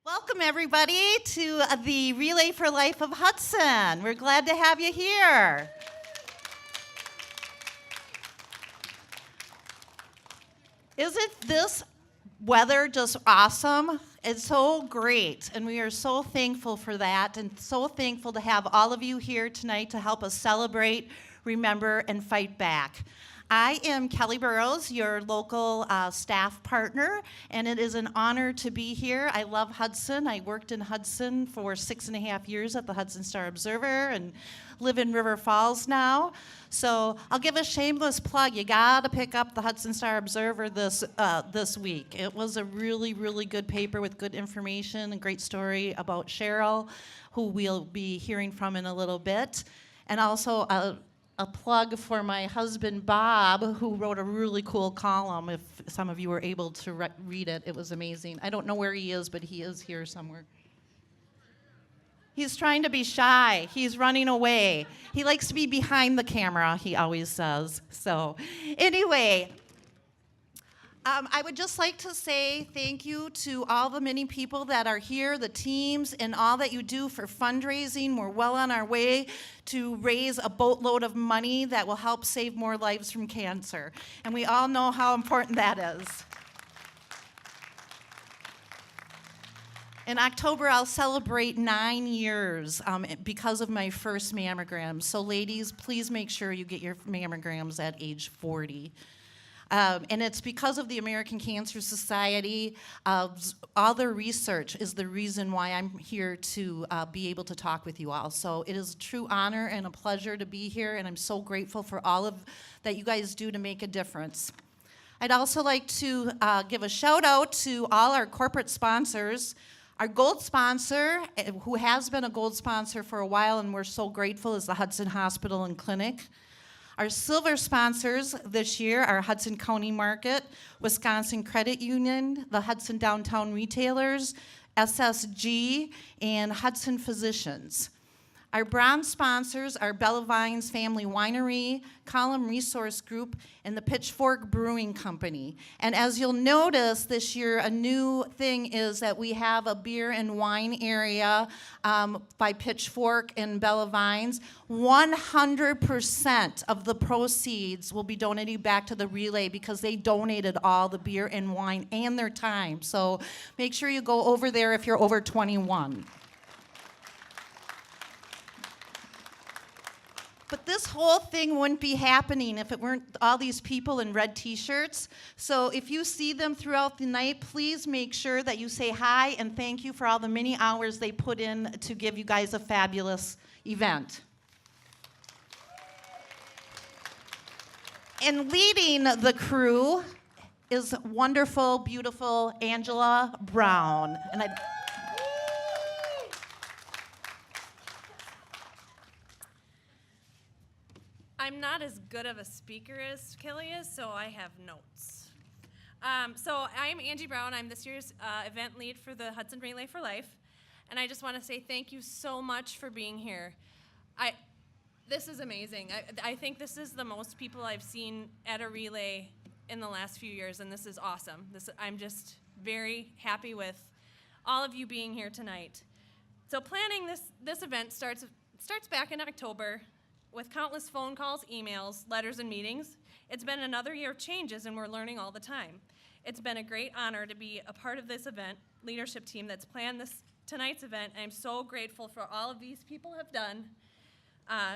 Welcome, everybody, to the Relay for Life of Hudson. We're glad to have you here. Isn't this weather just awesome? It's so great, and we are so thankful for that, and so thankful to have all of you here tonight to help us celebrate, remember, and fight back. I am Kelly Burrows, your local staff partner, and it is an honor to be here. I love Hudson. I worked in Hudson for 6.5 years at the Hudson Star-Observer and live in River Falls now. So I'll give a shameless plug. You gotta pick up the Hudson Star-Observer this week. It was a really, really good paper with good information and great story about Cheryl, who we'll be hearing from in a little bit. And also a plug for my husband, Bob, who wrote a really cool column. If some of you were able to read it, it was amazing. I don't know where he is, but he is here somewhere. He's trying to be shy. He's running away. He likes to be behind the camera, he always says. So anyway, I would just like to say thank you to all the many people that are here, the teams, and all that you do for fundraising. We're well on our way to raise a boatload of money that will help save more lives from cancer. And we all know how important that is. In October, I'll celebrate 9 years because of my first mammogram. So ladies, please make sure you get your mammograms at age 40. And it's because of the American Cancer Society. All their research is the reason why I'm here to be able to talk with you all. So it is a true honor and a pleasure to be here, and I'm so grateful for all of that you guys do to make a difference. I'd also like to give a shout out to all our corporate sponsors. Our gold sponsor, who has been a gold sponsor for a while, and we're so grateful, is the Hudson Hospital and Clinic. Our silver sponsors this year are Hudson County Market, Wisconsin Credit Union, the Hudson Downtown Retailers, SSG, and Hudson Physicians. Our bronze sponsors are Bellavine's Family Winery, Column Resource Group, and the Pitchfork Brewing Company. And as you'll notice this year, a new thing is that we have a beer and wine area by Pitchfork and Bellavine's. 100% of the proceeds will be donated back to the Relay because they donated all the beer and wine and their time. So make sure you go over there if you're over 21. But this whole thing wouldn't be happening if it weren't all these people in red t-shirts. So if you see them throughout the night, please make sure that you say hi and thank you for all the many hours they put in to give you guys a fabulous event. And leading the crew is wonderful, beautiful Angela Brown. And I'm not as good of a speaker as Kelly is, so I have notes. So I'm Angie Brown. I'm this year's event lead for the Hudson Relay for Life, and I just want to say thank you so much for being here. This is amazing. I think this is the most people I've seen at a relay in the last few years, and this is awesome. I'm just very happy with all of you being here tonight. So planning this event starts back in October, with countless phone calls, emails, letters, and meetings. It's been another year of changes, and we're learning all the time. It's been a great honor to be a part of this event leadership team that's planned tonight's event. I'm so grateful for all of these people have done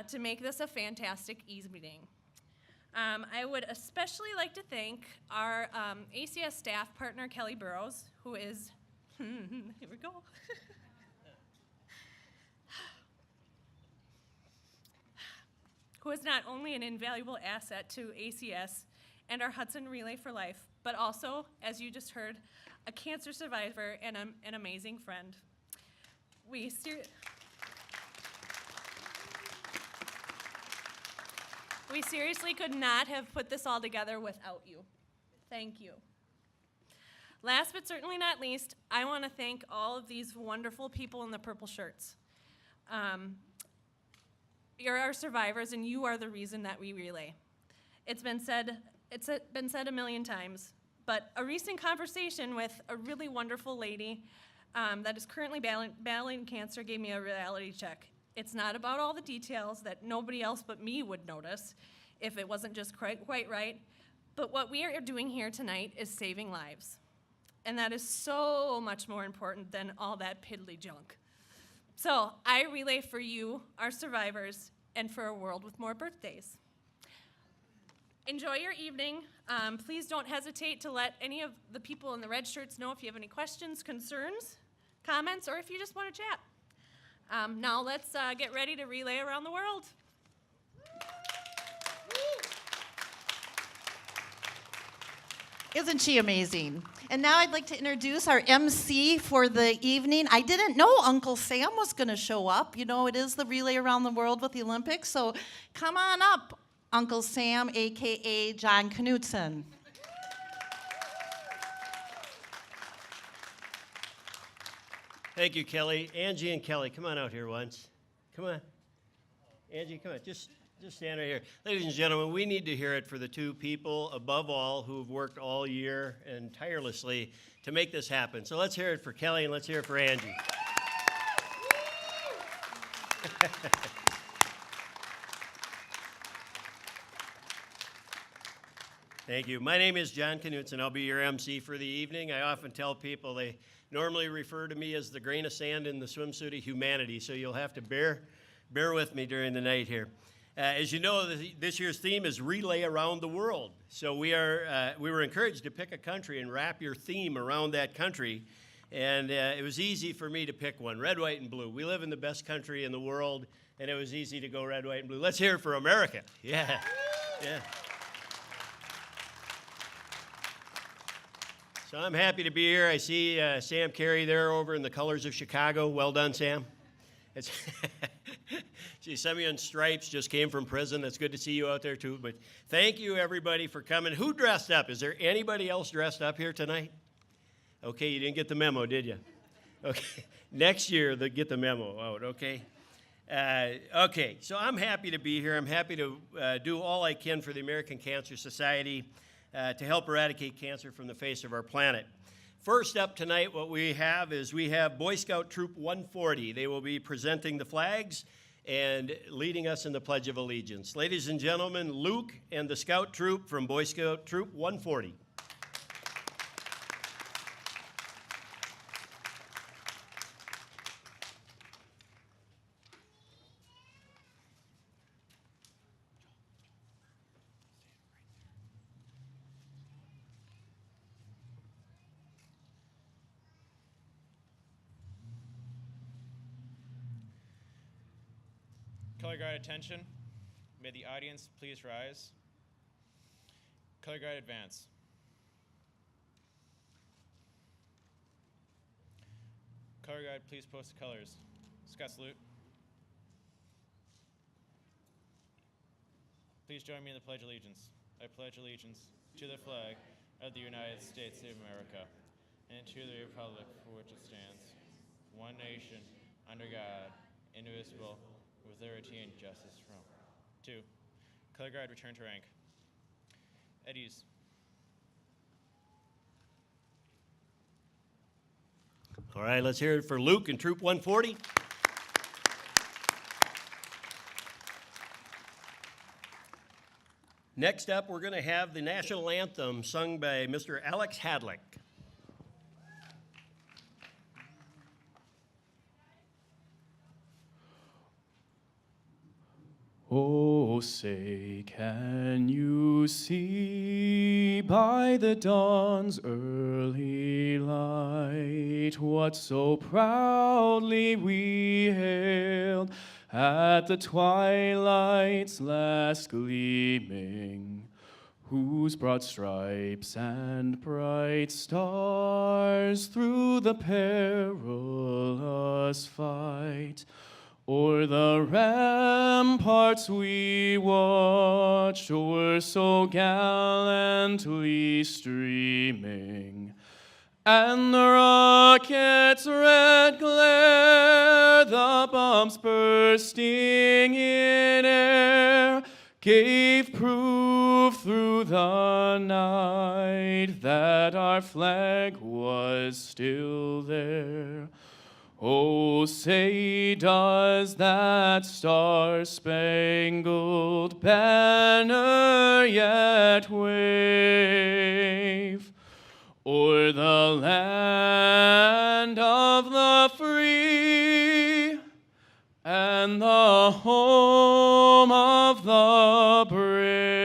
to make this a fantastic evening. I would especially like to thank our ACS staff partner, Kelly Burrows, who is, here we go. Who is not only an invaluable asset to ACS and our Hudson Relay for Life, but also, as you just heard, a cancer survivor and an amazing friend. We seriously could not have put this all together without you. Thank you. Last but certainly not least, I want to thank all of these wonderful people in the purple shirts. You're our survivors, and you are the reason that we relay. It's been said a million times, but a recent conversation with a really wonderful lady that is currently battling cancer gave me a reality check. It's not about all the details that nobody else but me would notice if it wasn't just quite right. But what we are doing here tonight is saving lives. And that is so much more important than all that piddly junk. So I relay for you, our survivors, and for a world with more birthdays. Enjoy your evening. Please don't hesitate to let any of the people in the red shirts know if you have any questions, concerns, comments, or if you just want to chat. Now let's get ready to relay around the world. Isn't she amazing? And now I'd like to introduce our MC for the evening. I didn't know Uncle Sam was going to show up. You know, it is the relay around the world with the Olympics. So come on up, Uncle Sam, a.k.a. John Knutson. Thank you, Kelly. Angie and Kelly, come on out here once. Come on. Angie, come on. Just stand right here. Ladies and gentlemen, we need to hear it for the two people, above all, who have worked all year and tirelessly to make this happen. So let's hear it for Kelly and let's hear it for Angie. Thank you. My name is John Knutson. I'll be your MC for the evening. I often tell people they normally refer to me as the grain of sand in the swimsuit of humanity, so you'll have to bear with me during the night here. As you know, this year's theme is Relay Around the World. So we were encouraged to pick a country and wrap your theme around that country. And it was easy for me to pick one, red, white, and blue. We live in the best country in the world, and it was easy to go red, white, and blue. Let's hear it for America. Yeah. So I'm happy to be here. I see Sam Carey there over in the colors of Chicago. Well done, Sam. See, some of you in stripes just came from prison. It's good to see you out there, too. But thank you, everybody, for coming. Who dressed up? Is there anybody else dressed up here tonight? Okay, you didn't get the memo, did you? Okay, next year, get the memo out, okay? Okay, so I'm happy to be here. I'm happy to do all I can for the American Cancer Society to help eradicate cancer from the face of our planet. First up tonight, what we have Boy Scout Troop 140. They will be presenting the flags and leading us in the Pledge of Allegiance. Ladies and gentlemen, Luke and the Scout Troop from Boy Scout Troop 140. Color guard attention. May the audience please rise. Color guard advance. Color guard please post the colors. Scott salute. Please join me in the Pledge of Allegiance. I pledge allegiance to the flag of the United States of America and to the republic for which it stands, one nation, under God, indivisible, with liberty and justice for all. 2. Color guard return to rank. At ease. All right, let's hear it for Luke and Troop 140. Next up, we're going to have the national anthem sung by Mr. Alex Hadlick. Oh, say, can you see by the dawn's early light what so proudly we hailed at the twilight's last gleaming, whose broad stripes and bright stars through the perilous fight o'er the ramparts we watched were so gallantly streaming, and the rocket's red glare, the bombs bursting in air, gave proof through the night that our flag was still there. Oh, say does that star-spangled banner yet wave o'er the land of the free and the home of the brave?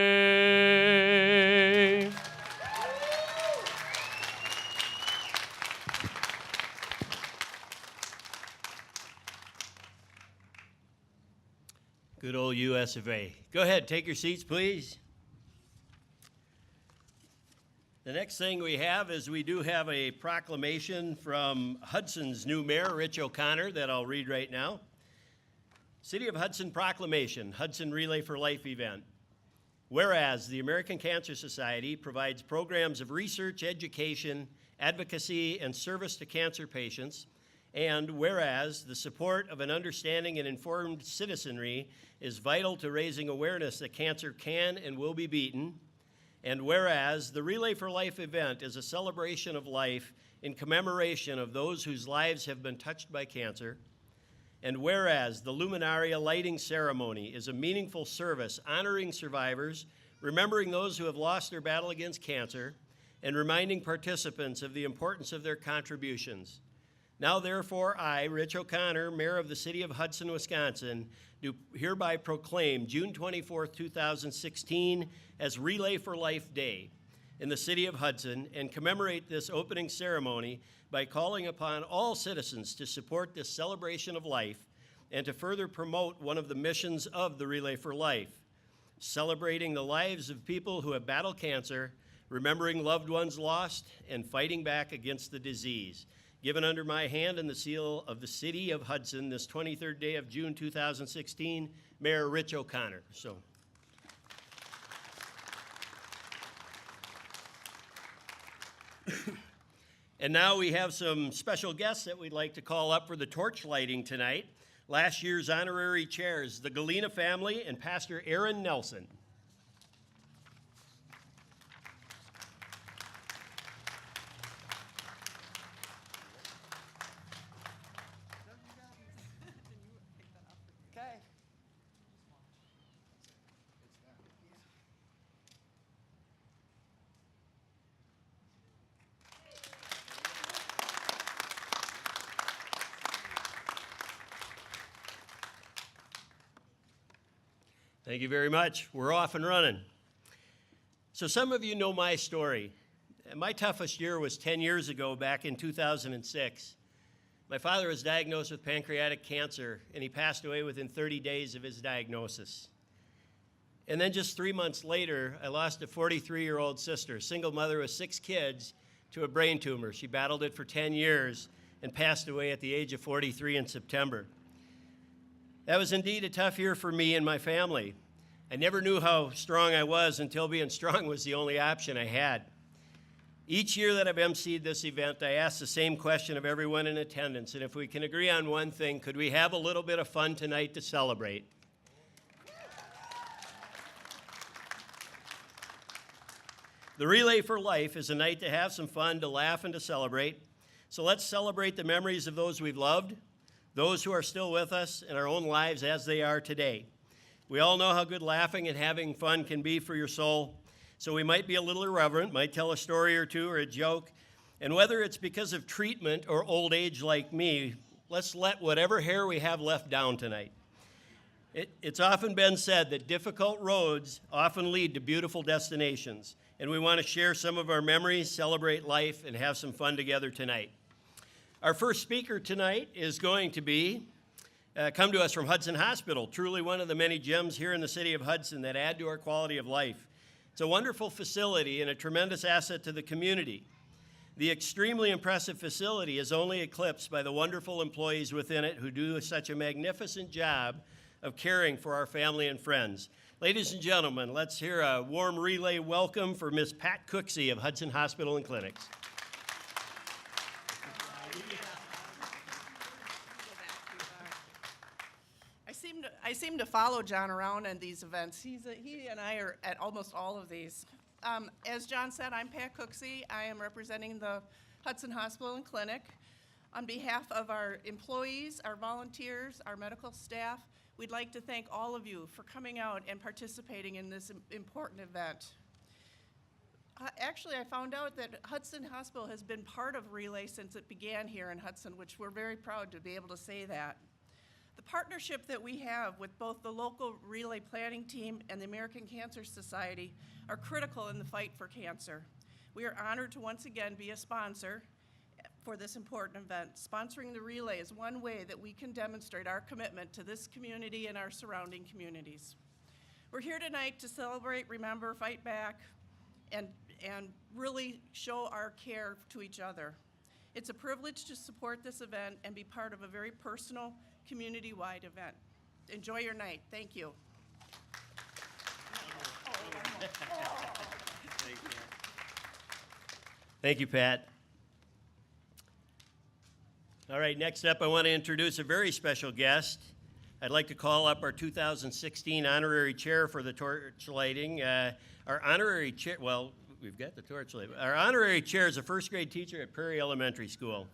Good old US of A. Go ahead, take your seats, please. The next thing we have is we do have a proclamation from Hudson's new mayor, Rich O'Connor, that I'll read right now. City of Hudson Proclamation, Hudson Relay for Life event. Whereas the American Cancer Society provides programs of research, education, advocacy, and service to cancer patients, and whereas the support of an understanding and informed citizenry is vital to raising awareness that cancer can and will be beaten, and whereas the Relay for Life event is a celebration of life in commemoration of those whose lives have been touched by cancer, and whereas the Luminaria lighting ceremony is a meaningful service honoring survivors, remembering those who have lost their battle against cancer, and reminding participants of the importance of their contributions. Now, therefore, I, Rich O'Connor, Mayor of the City of Hudson, Wisconsin, do hereby proclaim June 24, 2016 as Relay for Life Day in the City of Hudson and commemorate this opening ceremony by calling upon all citizens to support this celebration of life and to further promote one of the missions of the Relay for Life, celebrating the lives of people who have battled cancer, remembering loved ones lost, and fighting back against the disease. Given under my hand and the seal of the City of Hudson this 23rd day of June 2016, Mayor Rich O'Connor. And now we have some special guests that we'd like to call up for the torch lighting tonight. Last year's honorary chairs, the Galena family and Pastor Aaron Nelson. Thank you very much. We're off and running. So some of you know my story. My toughest year was 10 years ago, back in 2006. My father was diagnosed with pancreatic cancer, and he passed away within 30 days of his diagnosis. And then just 3 months later, I lost a 43-year-old sister, a single mother with 6 kids, to a brain tumor. She battled it for 10 years and passed away at the age of 43 in September. That was indeed a tough year for me and my family. I never knew how strong I was until being strong was the only option I had. Each year that I've emceed this event, I ask the same question of everyone in attendance, and if we can agree on one thing, could we have a little bit of fun tonight to celebrate? The Relay for Life is a night to have some fun, to laugh, and to celebrate. So let's celebrate the memories of those we've loved, those who are still with us in our own lives as they are today. We all know how good laughing and having fun can be for your soul, so we might be a little irreverent, might tell a story or two or a joke, and whether it's because of treatment or old age like me, let's let whatever hair we have left down tonight. It's often been said that difficult roads often lead to beautiful destinations, and we want to share some of our memories, celebrate life, and have some fun together tonight. Our first speaker tonight is going to be come to us from Hudson Hospital, truly one of the many gems here in the city of Hudson that add to our quality of life. It's a wonderful facility and a tremendous asset to the community. The extremely impressive facility is only eclipsed by the wonderful employees within it who do such a magnificent job of caring for our family and friends. Ladies and gentlemen, let's hear a warm relay welcome for Miss Pat Cooksey of Hudson Hospital and Clinics. I I seem to follow John around in these events. He and I are at almost all of these. As John said, I'm Pat Cooksey. I am representing the Hudson Hospital and Clinic. On behalf of our employees, our volunteers, our medical staff, we'd like to thank all of you for coming out and participating in this important event. Actually, I found out that Hudson Hospital has been part of Relay since it began here in Hudson, which we're very proud to be able to say that. The partnership that we have with both the local Relay planning team and the American Cancer Society are critical in the fight for cancer. We are honored to once again be a sponsor for this important event. Sponsoring the Relay is one way that we can demonstrate our commitment to this community and our surrounding communities. We're here tonight to celebrate, remember, fight back, and really show our care to each other. It's a privilege to support this event and be part of a very personal, community-wide event. Enjoy your night. Thank you. Thank you, Pat. All right, next up, I want to introduce a very special guest. I'd like to call up our 2016 honorary chair for the torch lighting. Our honorary chair, well, we've got the torch light. Our honorary chair is a first grade teacher at Prairie Elementary School.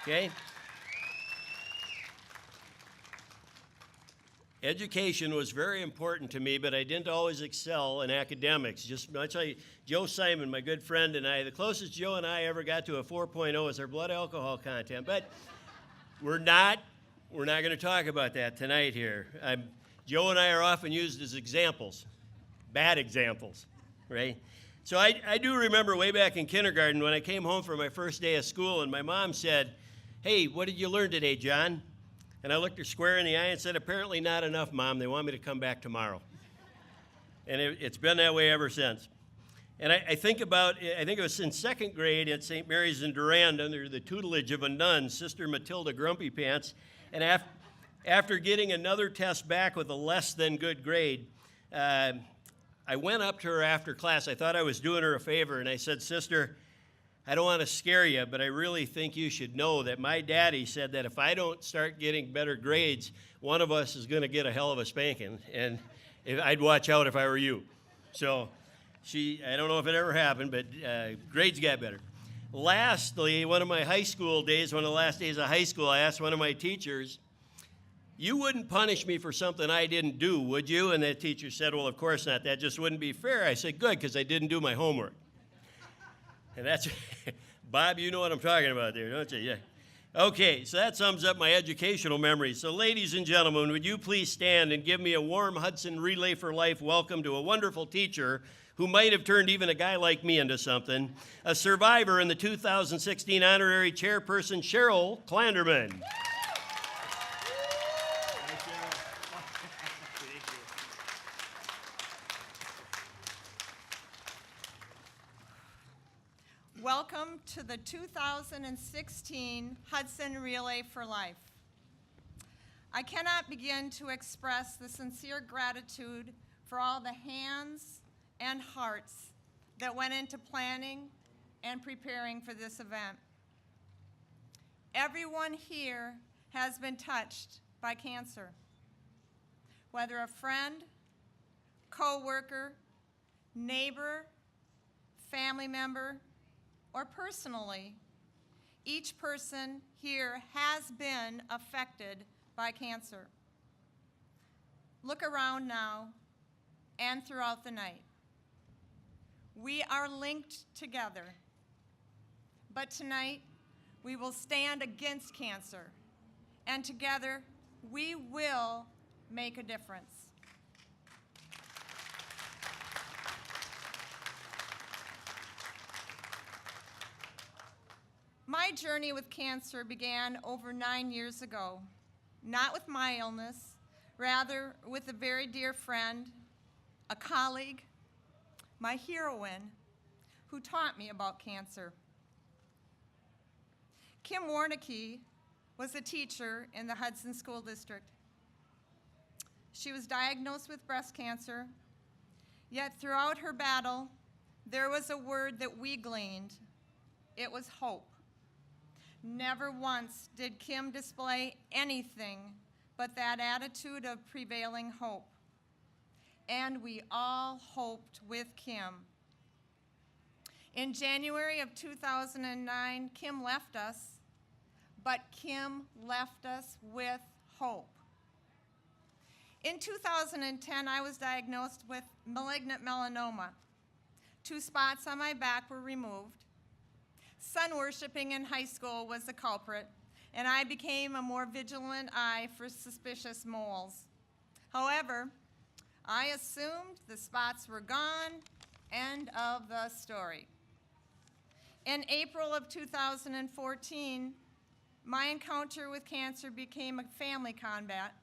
Okay? Education was very important to me, but I didn't always excel in academics. Just much like Joe Simon, my good friend, and I, the closest Joe and I ever got to a 4.0 is our blood alcohol content. But we're not going to talk about that tonight here. Joe and I are often used as examples, bad examples, right? So I do remember way back in kindergarten when I came home for my first day of school and my mom said, "Hey, what did you learn today, John?" And I looked her square in the eye and said, "Apparently not enough, Mom. They want me to come back tomorrow." And it's been that way ever since. And I think it was in second grade at St. Mary's in Durand under the tutelage of a nun, Sister Matilda Grumpy Pants. And after getting another test back with a less than good grade, I went up to her after class. I thought I was doing her a favor, and I said, "Sister, I don't want to scare you, but I really think you should know that my daddy said that if I don't start getting better grades, one of us is going to get a hell of a spanking, and I'd watch out if I were you." So I don't know if it ever happened, but grades got better. Lastly, one of my high school days, one of the last days of high school, I asked one of my teachers, "You wouldn't punish me for something I didn't do, would you?" And that teacher said, "Well, of course not. That just wouldn't be fair." I said, "Good, because I didn't do my homework." And that's, Bob, you know what I'm talking about there, don't you? Yeah. Okay, so that sums up my educational memories. So ladies and gentlemen, would you please stand and give me a warm Hudson Relay for Life welcome to a wonderful teacher who might have turned even a guy like me into something, a survivor in the 2016 honorary chairperson, Cheryl Clanderman. Welcome to the 2016 Hudson Relay for Life. I cannot begin to express the sincere gratitude for all the hands and hearts that went into planning and preparing for this event. Everyone here has been touched by cancer, whether a friend, co-worker, neighbor, family member, or personally, each person here has been affected by cancer. Look around now and throughout the night. We are linked together, but tonight we will stand against cancer, and together we will make a difference. My journey with cancer began over 9 years ago, not with my illness, rather with a very dear friend, a colleague, my heroine, who taught me about cancer. Kim Warnicki was a teacher in the Hudson School District. She was diagnosed with breast cancer, yet throughout her battle, there was a word that we gleaned. It was hope. Never once did Kim display anything but that attitude of prevailing hope. And we all hoped with Kim. In January of 2009, Kim left us, but Kim left us with hope. In 2010, I was diagnosed with malignant melanoma. 2 spots on my back were removed. Sun worshiping in high school was the culprit, and I became a more vigilant eye for suspicious moles. However, I assumed the spots were gone. End of the story. In April of 2014, my encounter with cancer became a family combat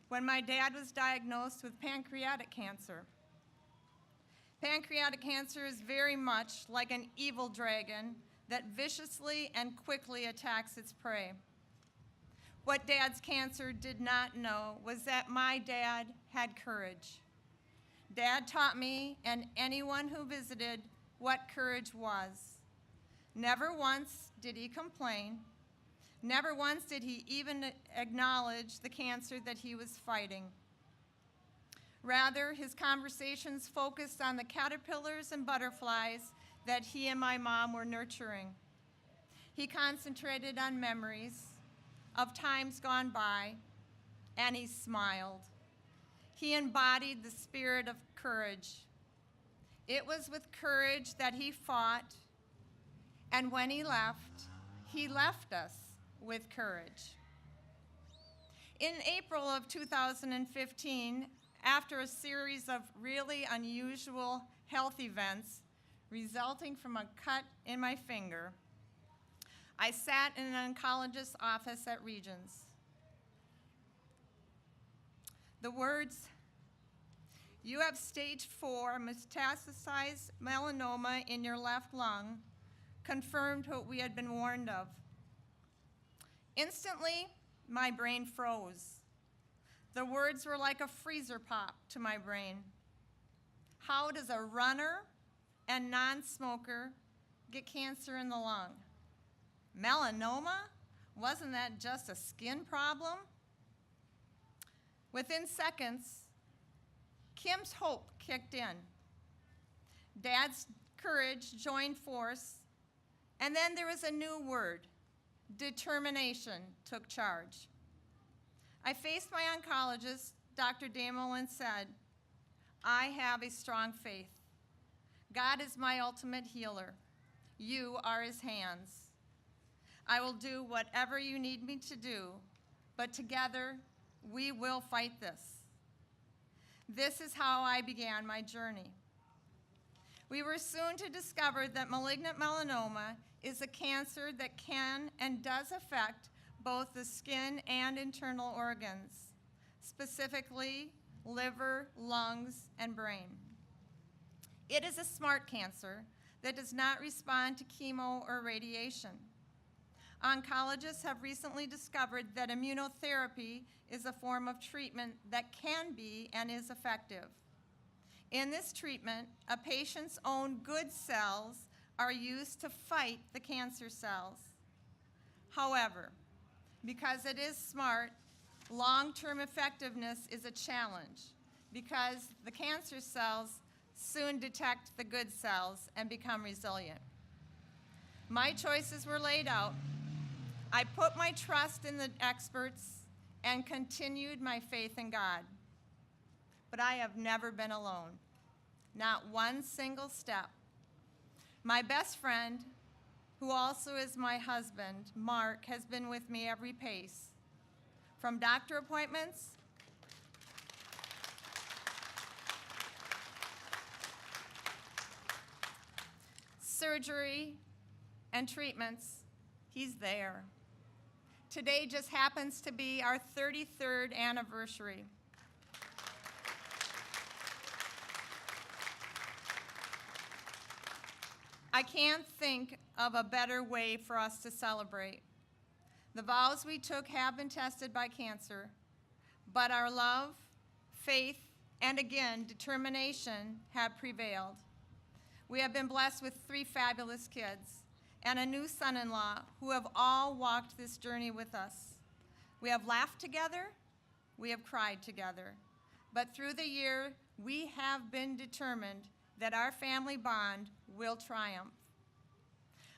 when my dad was diagnosed with pancreatic cancer. Pancreatic cancer is very much like an evil dragon that viciously and quickly attacks its prey. What Dad's cancer did not know was that my dad had courage. Dad taught me and anyone who visited what courage was. Never once did he complain. Never once did he even acknowledge the cancer that he was fighting. Rather, his conversations focused on the caterpillars and butterflies that he and my mom were nurturing. He concentrated on memories of times gone by, and he smiled. He embodied the spirit of courage. It was with courage that he fought, and when he left us with courage. In April of 2015, after a series of really unusual health events resulting from a cut in my finger, I sat in an oncologist's office at Regions. The words, "You have stage 4 metastasized melanoma in your left lung," confirmed what we had been warned of. Instantly, my brain froze. The words were like a freezer pop to my brain. How does a runner and non-smoker get cancer in the lung? Melanoma? Wasn't that just a skin problem? Within seconds, Kim's hope kicked in. Dad's courage joined force, and then there was a new word. Determination took charge. I faced my oncologist, Dr. Damel, and said, "I have a strong faith. God is my ultimate healer. You are his hands. I will do whatever you need me to do, but together we will fight this." This is how I began my journey. We were soon to discover that malignant melanoma is a cancer that can and does affect both the skin and internal organs, specifically liver, lungs, and brain. It is a smart cancer that does not respond to chemo or radiation. Oncologists have recently discovered that immunotherapy is a form of treatment that can be and is effective. In this treatment, a patient's own good cells are used to fight the cancer cells. However, because it is smart, long-term effectiveness is a challenge because the cancer cells soon detect the good cells and become resilient. My choices were laid out. I put my trust in the experts and continued my faith in God. But I have never been alone, not one single step. My best friend, who also is my husband, Mark, has been with me every pace. From doctor appointments, surgery, and treatments, he's there. Today just happens to be our 33rd anniversary. I can't think of a better way for us to celebrate. The vows we took have been tested by cancer, but our love, faith, and again, determination have prevailed. We have been blessed with 3 fabulous kids, and a new son-in-law who have all walked this journey with us. We have laughed together, we have cried together, but through the year, we have been determined that our family bond will triumph.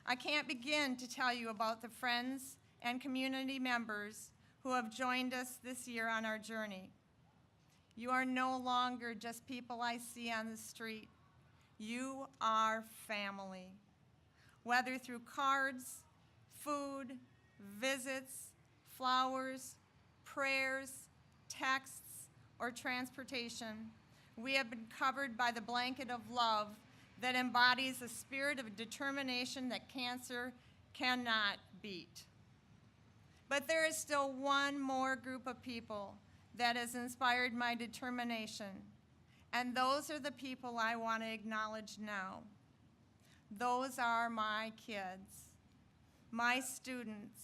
I can't begin to tell you about the friends and community members who have joined us this year on our journey. You are no longer just people I see on the street. You are family. Whether through cards, food, visits, flowers, prayers, texts, or transportation, we have been covered by the blanket of love that embodies a spirit of determination that cancer cannot beat. But there is still one more group of people that has inspired my determination, and those are the people I want to acknowledge now. Those are my kids, my students,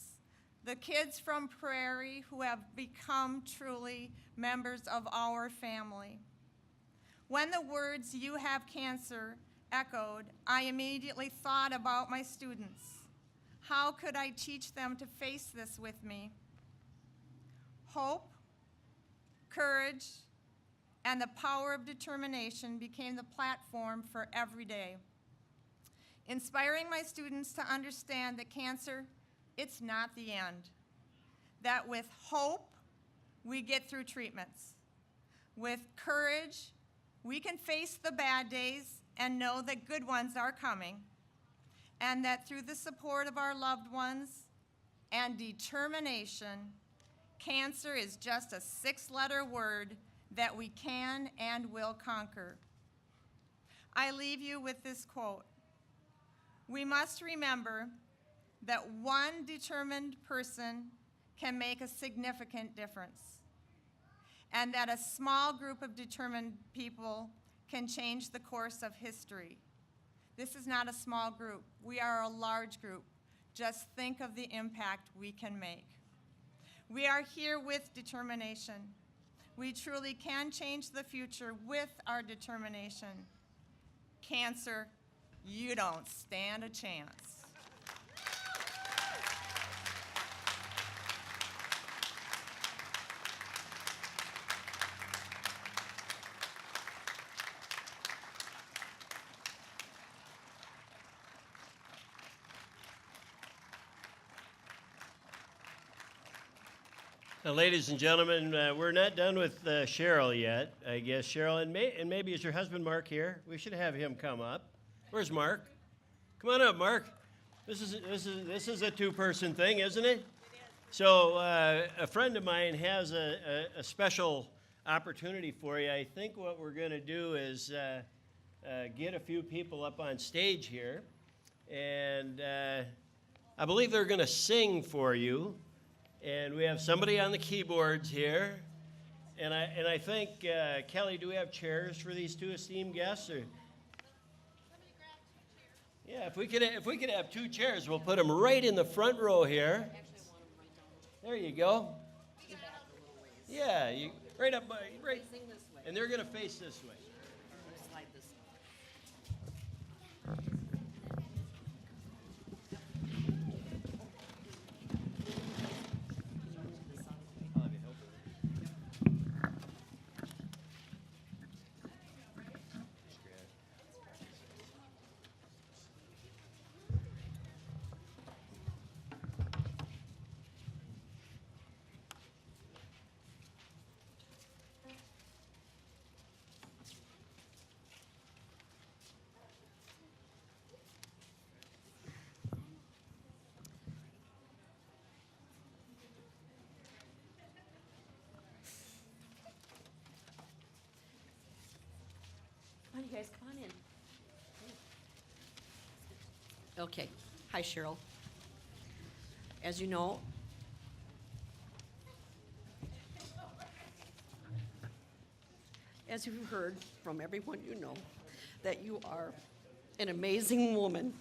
the kids from Prairie who have become truly members of our family. When the words "you have cancer" echoed, I immediately thought about my students. How could I teach them to face this with me? Hope, courage, and the power of determination became the platform for every day. Inspiring my students to understand that cancer, it's not the end. That with hope, we get through treatments. With courage, we can face the bad days and know that good ones are coming. And that through the support of our loved ones and determination, cancer is just a 6-letter word that we can and will conquer. I leave you with this quote. We must remember that one determined person can make a significant difference, and that a small group of determined people can change the course of history. This is not a small group. We are a large group. Just think of the impact we can make. We are here with determination. We truly can change the future with our determination. Cancer, you don't stand a chance. Now, ladies and gentlemen, we're not done with Cheryl yet, I guess. Cheryl, and maybe is your husband Mark here? We should have him come up. Where's Mark? Come on up, Mark. This is a two-person thing, isn't it? It is. So a friend of mine has a special opportunity for you. I think what we're going to do is get a few people up on stage here, and I believe they're going to sing for you. And we have somebody on the keyboards here, and I think Kelly, do we have chairs for these two esteemed guests? Or? Somebody grab 2 chairs. Yeah, if we could have 2 chairs, we'll put them right in the front row here. There you go. Yeah, you right up, right, and they're gonna face this way. Come on, you guys, come on in. Okay. Hi, Cheryl. As you know, as you've heard from everyone you know, that you are an amazing woman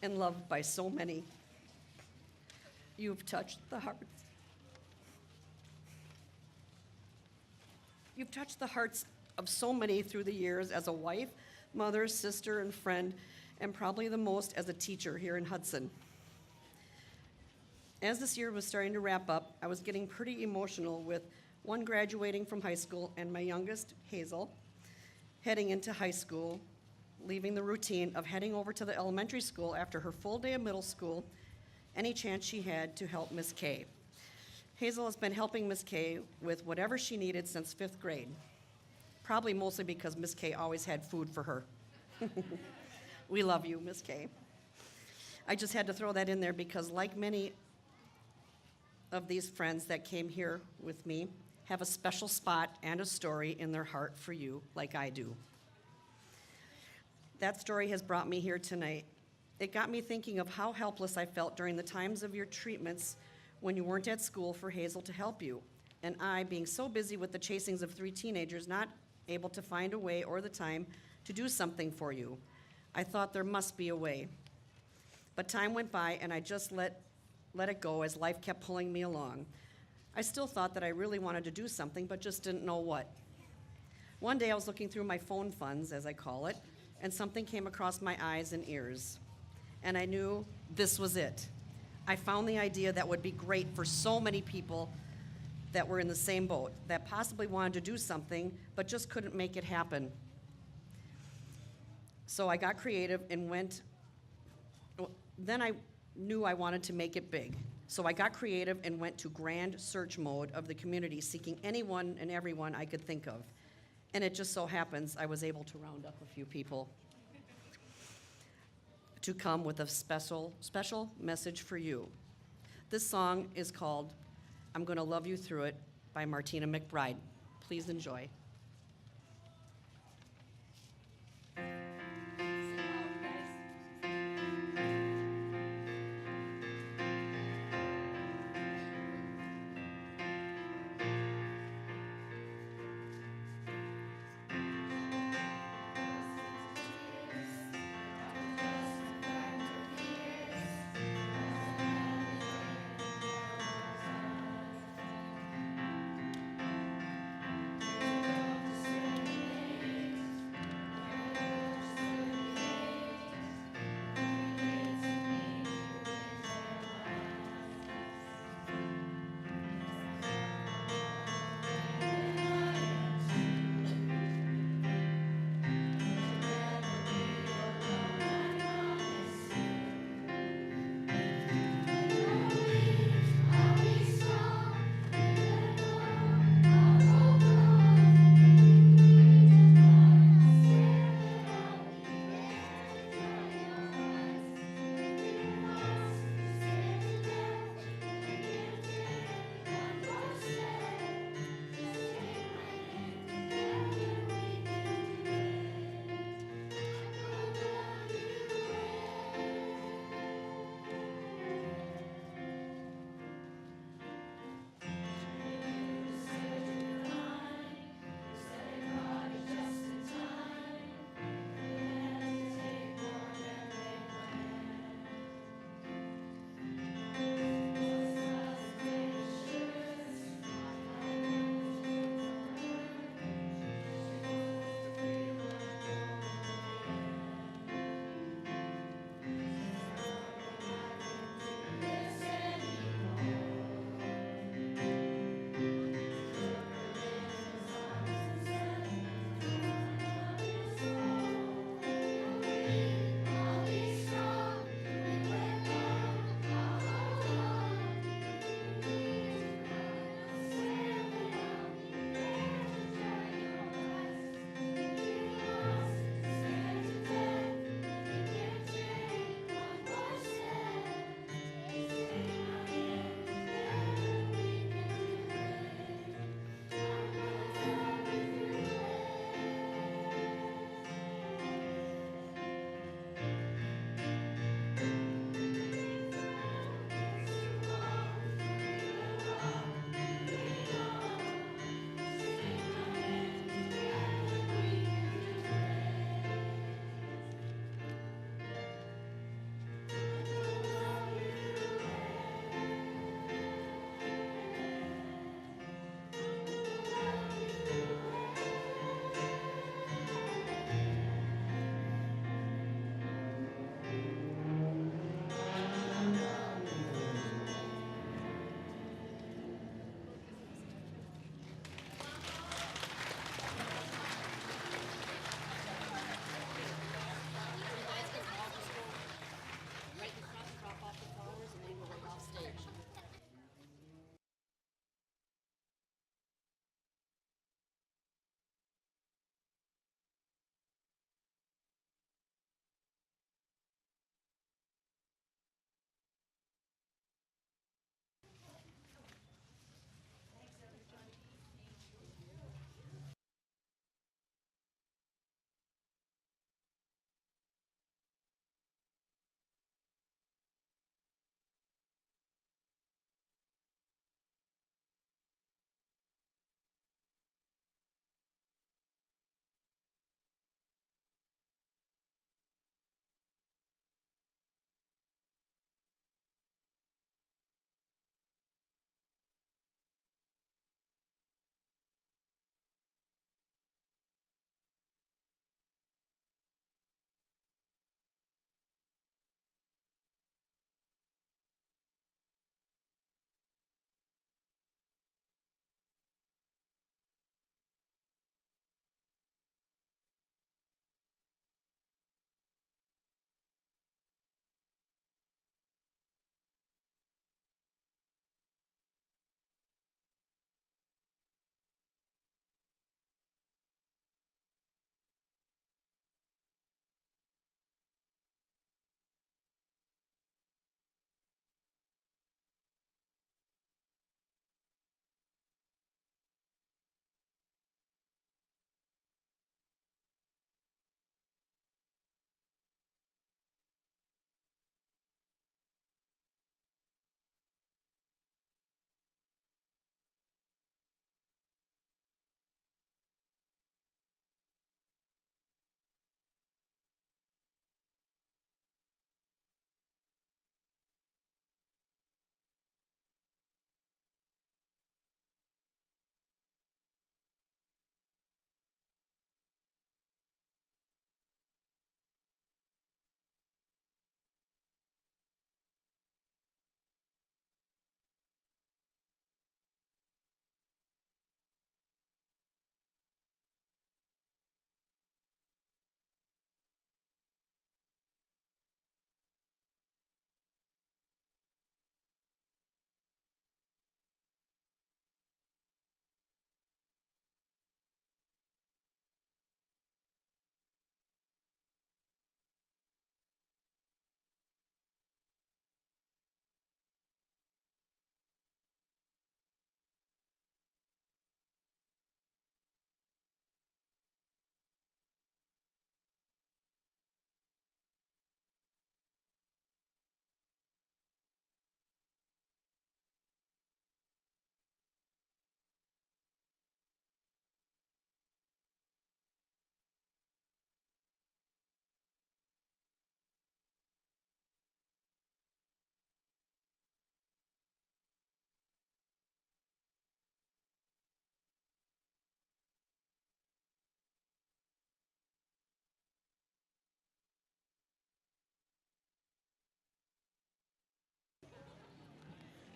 and loved by so many. You've touched the hearts. You've touched the hearts of so many through the years as a wife, mother, sister, and friend, and probably the most as a teacher here in Hudson. As this year was starting to wrap up, I was getting pretty emotional with one graduating from high school and my youngest, Hazel, heading into high school, leaving the routine of heading over to the elementary school after her full day of middle school, any chance she had to help Miss Kay. Hazel has been helping Miss Kay with whatever she needed since 5th grade, probably mostly because Miss Kay always had food for her. We love you, Miss Kay. I just had to throw that in there because like many of these friends that came here with me have a special spot and a story in their heart for you, like I do. That story has brought me here tonight. It got me thinking of how helpless I felt during the times of your treatments when you weren't at school for Hazel to help you, and I being so busy with the chasings of 3 teenagers, not able to find a way or the time to do something for you. I thought there must be a way. But time went by and I just let it go as life kept pulling me along. I still thought that I really wanted to do something, but just didn't know what. One day I was looking through my phone funds, as I call it, and something came across my eyes and ears. And I knew this was it. I found the idea that would be great for so many people that were in the same boat, that possibly wanted to do something, but just couldn't make it happen. So I got creative and then I knew I wanted to make it big. So I got creative and went to grand search mode of the community, seeking anyone and everyone I could think of. And it just so happens I was able to round up a few people to come with a special message for you. This song is called I'm Gonna Love You Through It by Martina McBride. Please enjoy.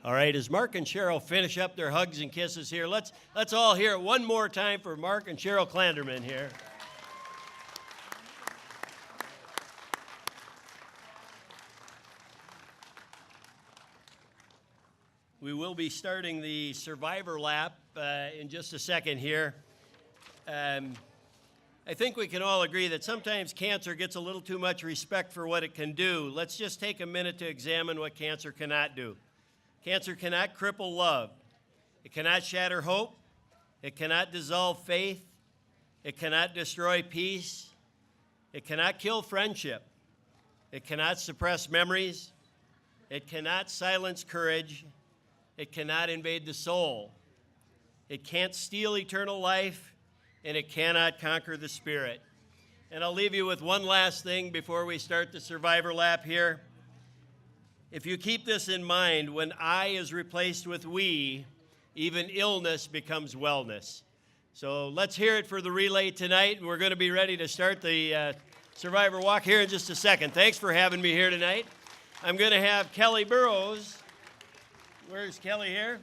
All right, as Mark and Cheryl finish up their hugs and kisses here, let's all hear it one more time for Mark and Cheryl Clanderman here. We will be starting the survivor lap in just a second here. I think we can all agree that sometimes cancer gets a little too much respect for what it can do. Let's just take a minute to examine what cancer cannot do. Cancer cannot cripple love. It cannot shatter hope. It cannot dissolve faith. It cannot destroy peace. It cannot kill friendship. It cannot suppress memories. It cannot silence courage. It cannot invade the soul. It can't steal eternal life, and it cannot conquer the spirit. And I'll leave you with one last thing before we start the survivor lap here. If you keep this in mind, when I is replaced with we, even illness becomes wellness. So let's hear it for the relay tonight. We're going to be ready to start the survivor walk here in just a second. Thanks for having me here tonight. I'm going to have Kelly Burrows. Where's Kelly here?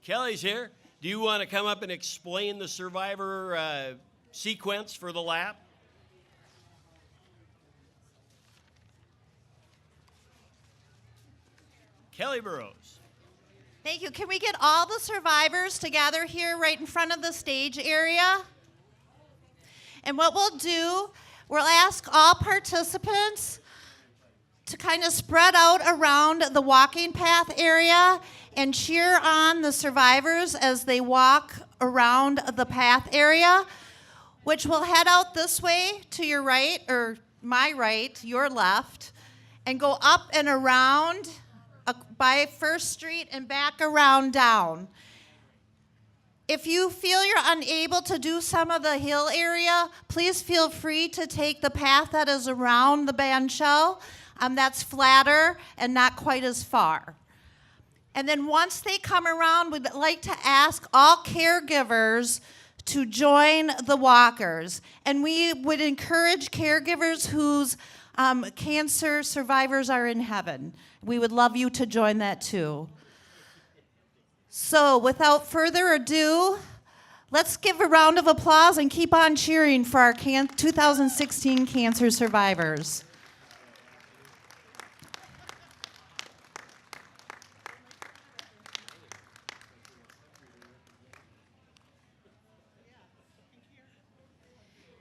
Kelly's here. Do you want to come up and explain the survivor sequence for the lap? Kelly Burrows. Thank you. Can we get all the survivors together here right in front of the stage area? And what we'll do, we'll ask all participants to kind of spread out around the walking path area and cheer on the survivors as they walk around the path area, which will head out this way to your right, or my right, your left, and go up and around by First Street and back around down. If you feel you're unable to do some of the hill area, please feel free to take the path that is around the bandshell. That's flatter and not quite as far. And then once they come around, we'd like to ask all caregivers to join the walkers. And we would encourage caregivers whose cancer survivors are in heaven. We would love you to join that too. So without further ado, let's give a round of applause and keep on cheering for our 2016 cancer survivors.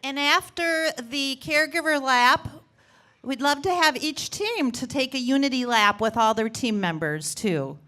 And after the caregiver lap, we'd love to have each team to take a unity lap with all their team members too.